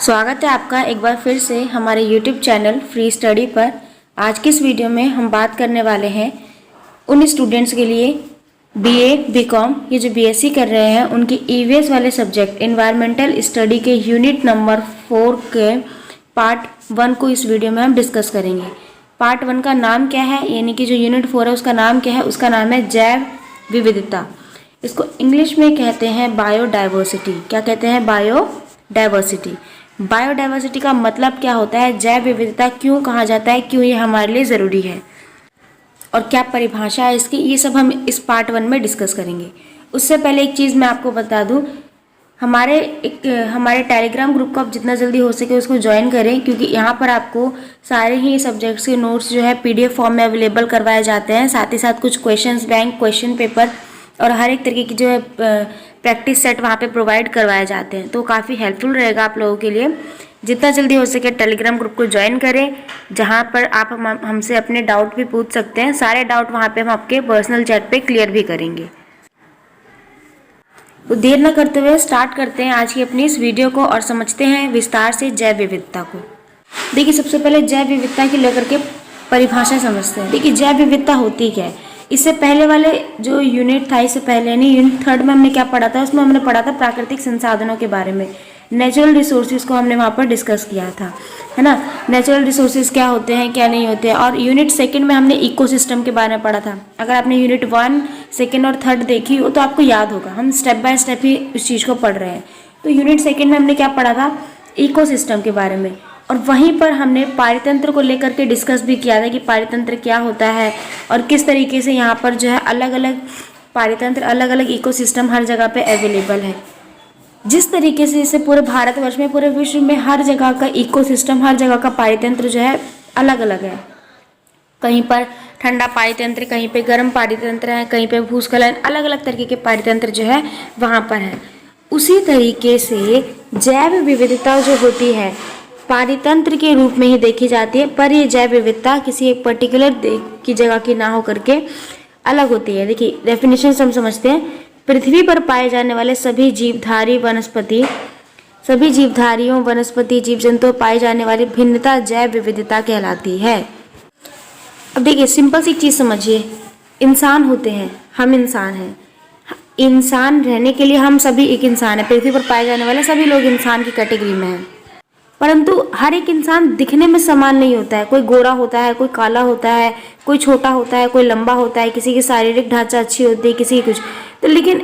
स्वागत है आपका एक बार फिर से हमारे YouTube चैनल फ्री स्टडी पर। आज की इस वीडियो में हम बात करने वाले हैं उन स्टूडेंट्स के लिए BA BCom ये जो BSc कर रहे हैं उनके EVS वाले सब्जेक्ट एनवायरमेंटल स्टडी के यूनिट नंबर 4 के पार्ट 1 को इस वीडियो में हम डिस्कस करेंगे। पार्ट 1 का नाम क्या है, यानी कि जो यूनिट 4 है उसका नाम क्या है? उसका नाम है जैव विविधता। इसको इंग्लिश में कहते हैं बायोडाइवर्सिटी। क्या कहते हैं? बायोडाइवर्सिटी। बायोडाइवर्सिटी का मतलब क्या होता है? जैव विविधता क्यों कहा जाता है, क्यों ये हमारे लिए ज़रूरी है और क्या परिभाषा है इसकी, ये सब हम इस पार्ट 1 में डिस्कस करेंगे। उससे पहले एक चीज़ मैं आपको बता दूं, हमारे टेलीग्राम ग्रुप को आप जितना जल्दी हो सके उसको ज्वाइन करें, क्योंकि यहाँ पर आपको सारे ही सब्जेक्ट्स के नोट्स जो है PDF फॉर्म में अवेलेबल करवाए जाते हैं। साथ ही साथ कुछ क्वेश्चंस बैंक, क्वेश्चन पेपर और हर एक तरीके की जो है प्रैक्टिस सेट वहाँ पे प्रोवाइड करवाए जाते हैं। तो काफ़ी हेल्पफुल रहेगा आप लोगों के लिए। जितना जल्दी हो सके टेलीग्राम ग्रुप को ज्वाइन करें, जहाँ पर आप हमसे अपने डाउट भी पूछ सकते हैं। सारे डाउट वहाँ पे हम आपके पर्सनल चैट पे क्लियर भी करेंगे। तो देर न करते हुए स्टार्ट करते हैं आज की अपनी इस वीडियो को और समझते हैं विस्तार से जैव विविधता को। देखिए, सबसे पहले जैव विविधता की लेकर के परिभाषा समझते हैं। देखिए, जैव विविधता होती क्या है। इससे पहले वाले जो यूनिट था, इससे पहले यानी यूनिट 3 में हमने क्या पढ़ा था? उसमें हमने पढ़ा था प्राकृतिक संसाधनों के बारे में। नेचुरल रिसोर्सेज को हमने वहाँ पर डिस्कस किया था, है ना। नेचुरल रिसोर्सेज क्या होते हैं, क्या नहीं होते हैं। और यूनिट 2 में हमने इकोसिस्टम के बारे में पढ़ा था। अगर आपने यूनिट 1, 2 और 3 देखी हो तो आपको याद होगा, हम स्टेप बाय स्टेप ही उस चीज़ को पढ़ रहे हैं। तो यूनिट 2 में हमने क्या पढ़ा था? इकोसिस्टम के बारे में। और वहीं पर हमने पारितंत्र को लेकर के डिस्कस भी किया था कि पारितंत्र क्या होता है और किस तरीके से यहाँ पर जो है अलग अलग पारितंत्र, अलग अलग इकोसिस्टम हर जगह पे अवेलेबल है। जिस तरीके से इसे पूरे भारतवर्ष में, पूरे विश्व में हर जगह का इकोसिस्टम, हर जगह का पारितंत्र जो है अलग अलग है। कहीं पर ठंडा पारितंत्र, कहीं पे गर्म पारितंत्र है, कहीं पे भूस्खलन, अलग अलग तरीके के पारितंत्र जो है वहाँ पर है। उसी तरीके से जैव विविधता जो होती है पारितंत्र के रूप में ही देखी जाती है, पर ये जैव विविधता किसी एक पर्टिकुलर की जगह की ना होकर के अलग होती है। देखिए, डेफिनेशन हम समझते हैं। पृथ्वी पर पाए जाने वाले सभी जीवधारी वनस्पति जीव जंतु पाए जाने वाली भिन्नता जैव विविधता कहलाती है। अब देखिए, सिंपल सी चीज समझिए। इंसान होते हैं, हम इंसान हैं। इंसान रहने के लिए हम सभी एक इंसान है। पृथ्वी पर पाए जाने वाले सभी लोग इंसान की कैटेगरी में हैं, परंतु हर एक इंसान दिखने में समान नहीं होता है। कोई गोरा होता है, कोई काला होता है, कोई छोटा होता है, कोई लंबा होता है, किसी की शारीरिक ढांचा अच्छी होती है, किसी की कुछ। तो लेकिन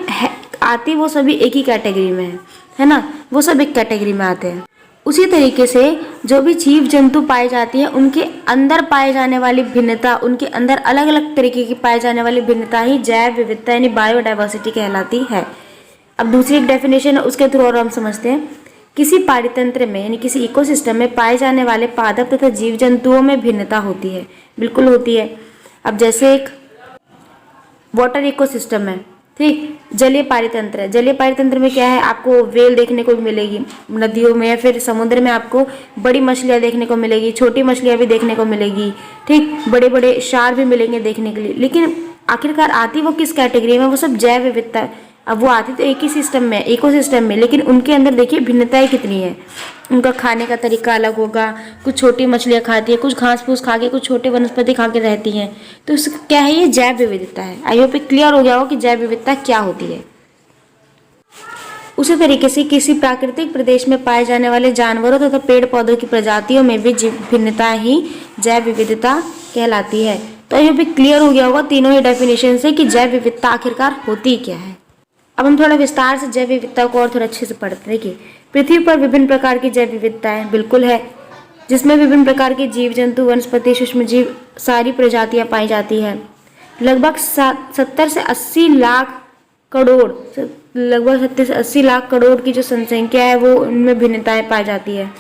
आती वो सभी एक ही कैटेगरी में है ना। वो सब एक कैटेगरी में आते हैं। उसी तरीके से जो भी जीव जंतु पाए जाती है उनके अंदर पाए जाने वाली भिन्नता, उनके अंदर अलग अलग तरीके की पाए जाने वाली भिन्नता ही जैव विविधता यानी बायोडाइवर्सिटी कहलाती है। अब दूसरी एक डेफिनेशन है, उसके थ्रू और हम समझते हैं। किसी पारितंत्र में यानी किसी इकोसिस्टम में पाए जाने वाले पादप तथा जीव जंतुओं में भिन्नता होती है। बिल्कुल होती है। अब जैसे एक वाटर इकोसिस्टम है, ठीक, जलीय पारितंत्र है। जलीय पारितंत्र में क्या है? आपको व्हेल देखने को मिलेगी नदियों में, या फिर समुद्र में आपको बड़ी मछलियाँ देखने को मिलेगी, छोटी मछलियाँ भी देखने को मिलेगी, ठीक, बड़े बड़े शार्क भी मिलेंगे देखने के लिए। लेकिन आखिरकार आती वो किस कैटेगरी में? वो सब जैव विविधता। अब वो आती तो एक ही सिस्टम में, इकोसिस्टम में, लेकिन उनके अंदर देखिए भिन्नताएं कितनी है। उनका खाने का तरीका अलग होगा। कुछ छोटी मछलियाँ खाती है, कुछ घास फूस खा के, कुछ छोटे वनस्पति खा के रहती हैं। तो इसका क्या है? ये जैव विविधता है। आई होप क्लियर हो गया हो कि जैव विविधता क्या होती है। उसी तरीके से किसी प्राकृतिक प्रदेश में पाए जाने वाले जानवरों तथा पेड़ पौधों की प्रजातियों में भी भिन्नता ही जैव विविधता कहलाती है। तो आई होप क्लियर हो गया होगा तीनों ही डेफिनेशन से कि जैव विविधता आखिरकार होती क्या है। अब हम थोड़ा विस्तार से जैव विविधता को और थोड़ा अच्छे से पढ़ते हैं। देखिए, पृथ्वी पर विभिन्न प्रकार की जैव विविधताएं बिल्कुल है, जिसमें विभिन्न प्रकार के जीव जंतु, वनस्पति, सूक्ष्म जीव, सारी प्रजातियां पाई जाती है। लगभग 70 से 80 लाख करोड़ की जो जनसंख्या है वो उनमें भिन्नताएं पाई जाती है।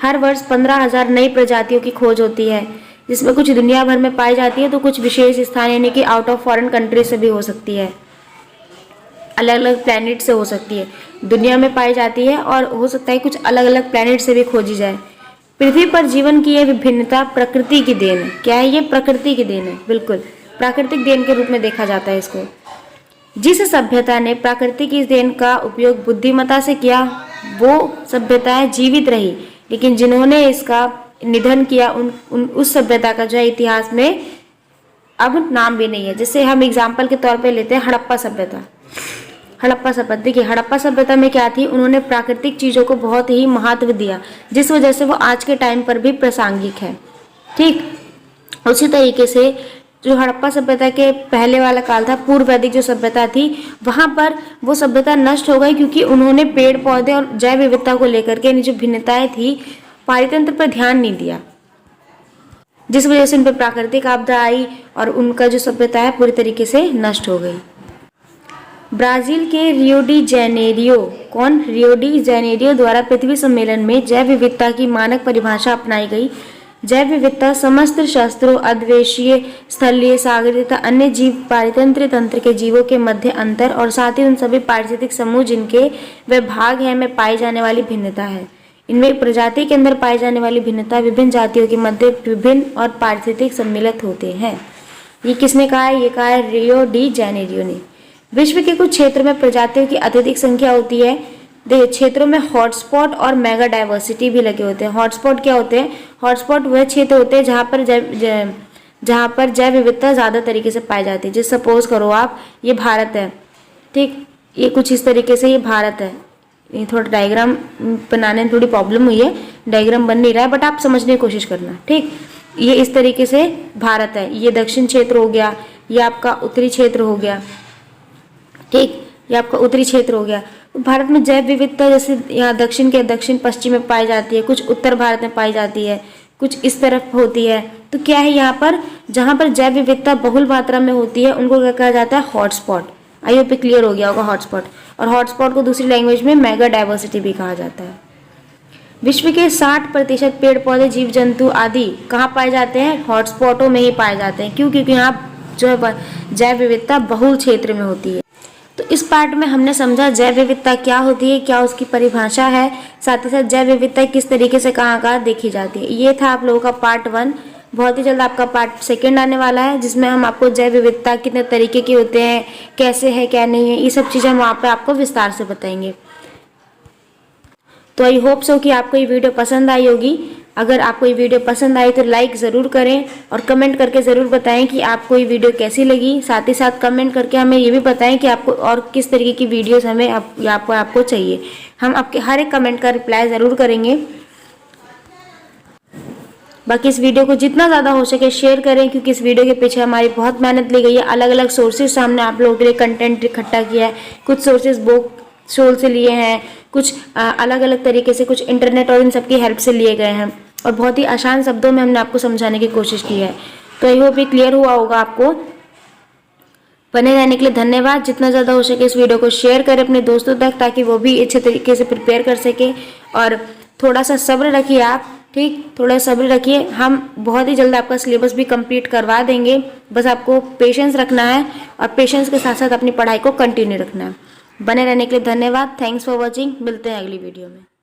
हर वर्ष 15,000 नई प्रजातियों की खोज होती है, जिसमें कुछ दुनिया भर में पाई जाती है तो कुछ विशेष स्थान यानी कि आउट ऑफ फॉरेन कंट्री से भी हो सकती है, अलग अलग प्लैनेट से हो सकती है। दुनिया में पाई जाती है और हो सकता है कुछ अलग अलग प्लैनेट से भी खोजी जाए। पृथ्वी पर जीवन की यह विभिन्नता प्रकृति की देन है। क्या है? ये प्रकृति की देन है। बिल्कुल प्राकृतिक देन के रूप में देखा जाता है इसको। जिस सभ्यता ने प्रकृति की इस देन का उपयोग बुद्धिमत्ता से किया वो सभ्यताएं जीवित रही, लेकिन जिन्होंने इसका निधन किया उस सभ्यता का जो है इतिहास में अब नाम भी नहीं है। जैसे हम एग्जाम्पल के तौर पे लेते हैं हड़प्पा सभ्यता। हड़प्पा सभ्यता, देखिए हड़प्पा सभ्यता में क्या थी, उन्होंने प्राकृतिक चीज़ों को बहुत ही महत्व दिया, जिस वजह से वो आज के टाइम पर भी प्रासंगिक है। ठीक उसी तरीके से जो हड़प्पा सभ्यता के पहले वाला काल था, पूर्व वैदिक जो सभ्यता थी, वहाँ पर वो सभ्यता नष्ट हो गई क्योंकि उन्होंने पेड़ पौधे और जैव विविधता को लेकर के जो भिन्नताएं थी, पारितंत्र पर ध्यान नहीं दिया, जिस वजह से उन पर प्राकृतिक आपदा आई और उनका जो सभ्यता है पूरी तरीके से नष्ट हो गई। ब्राजील के रियो डी जेनेरियो द्वारा पृथ्वी सम्मेलन में जैव विविधता की मानक परिभाषा अपनाई गई। जैव विविधता समस्त शस्त्रों, अद्वेशीय, स्थलीय, सागरीय तथा अन्य जीव पारितंत्र तंत्र के जीवों के मध्य अंतर और साथ ही उन सभी पारिस्थितिक समूह जिनके वे भाग हैं में पाई जाने वाली भिन्नता है। इनमें प्रजाति के अंदर पाई जाने वाली भिन्नता विभिन्न जातियों के मध्य विभिन्न और पारिस्थितिक सम्मिलित होते हैं। ये किसने कहा है? ये कहा है रियो डी जेनेरियो ने। विश्व के कुछ क्षेत्रों में प्रजातियों की अत्यधिक संख्या होती है। देखिए क्षेत्रों में हॉटस्पॉट और मेगा डाइवर्सिटी भी लगे होते हैं। हॉटस्पॉट क्या होते हैं? हॉटस्पॉट वह क्षेत्र होते हैं जहाँ पर जैव विविधता ज़्यादा तरीके से पाई जाती है। जैसे सपोज करो आप, ये भारत है, ठीक, ये कुछ इस तरीके से ये भारत है। ये थोड़ा डायग्राम बनाने में थोड़ी प्रॉब्लम हुई है, डायग्राम बन नहीं रहा है, बट आप समझने की कोशिश करना। ठीक, ये इस तरीके से भारत है, ये दक्षिण क्षेत्र हो गया, ये आपका उत्तरी क्षेत्र हो गया। ठीक, ये आपका उत्तरी क्षेत्र हो गया। भारत में जैव विविधता जैसे यहाँ दक्षिण के दक्षिण पश्चिम में पाई जाती है, कुछ उत्तर भारत में पाई जाती है, कुछ इस तरफ होती है। तो क्या है, यहाँ पर जहाँ पर जैव विविधता बहुल मात्रा में होती है उनको क्या कहा जाता है? हॉटस्पॉट। आई होप क्लियर हो गया होगा हॉटस्पॉट। और हॉटस्पॉट को दूसरी लैंग्वेज में मेगा डाइवर्सिटी भी कहा जाता है। विश्व के 60% पेड़ पौधे, जीव जंतु आदि कहाँ पाए जाते हैं? हॉटस्पॉटों में ही पाए जाते हैं। क्यों? क्योंकि यहाँ जो है जैव विविधता बहुल क्षेत्र में होती है। तो इस पार्ट में हमने समझा जैव विविधता क्या होती है, क्या उसकी परिभाषा है, साथ ही साथ जैव विविधता किस तरीके से कहाँ कहाँ देखी जाती है। ये था आप लोगों का पार्ट 1। बहुत ही जल्द आपका पार्ट 2 आने वाला है, जिसमें हम आपको जैव विविधता कितने तरीके के होते हैं, कैसे है, क्या नहीं है, ये सब चीज़ें हम वहाँ पे आपको विस्तार से बताएंगे। तो आई होप सो कि आपको ये वीडियो पसंद आई होगी। अगर आपको ये वीडियो पसंद आई तो लाइक ज़रूर करें और कमेंट करके ज़रूर बताएं कि आपको ये वीडियो कैसी लगी। साथ ही साथ कमेंट करके हमें ये भी बताएं कि आपको और किस तरीके की वीडियोस हमें आपको चाहिए। हम आपके हर एक कमेंट का रिप्लाई ज़रूर करेंगे। बाकी इस वीडियो को जितना ज़्यादा हो सके शेयर करें, क्योंकि इस वीडियो के पीछे हमारी बहुत मेहनत ली गई है। अलग अलग सोर्सेज से हमने आप लोगों के लिए कंटेंट इकट्ठा किया है। कुछ सोर्सेज बुक सोल से लिए हैं, कुछ अलग अलग तरीके से, कुछ इंटरनेट और इन सब की हेल्प से लिए गए हैं, और बहुत ही आसान शब्दों में हमने आपको समझाने की कोशिश की है। तो आई होप ये क्लियर हुआ होगा आपको। बने रहने के लिए धन्यवाद। जितना ज़्यादा हो सके इस वीडियो को शेयर करें अपने दोस्तों तक, ताकि वो भी अच्छे तरीके से प्रिपेयर कर सके। और थोड़ा सा सब्र रखिए आप, ठीक, थोड़ा सब्र रखिए। हम बहुत ही जल्द आपका सिलेबस भी कंप्लीट करवा देंगे। बस आपको पेशेंस रखना है और पेशेंस के साथ साथ अपनी पढ़ाई को कंटिन्यू रखना है। बने रहने के लिए धन्यवाद। Thanks for watching. मिलते हैं अगली वीडियो में।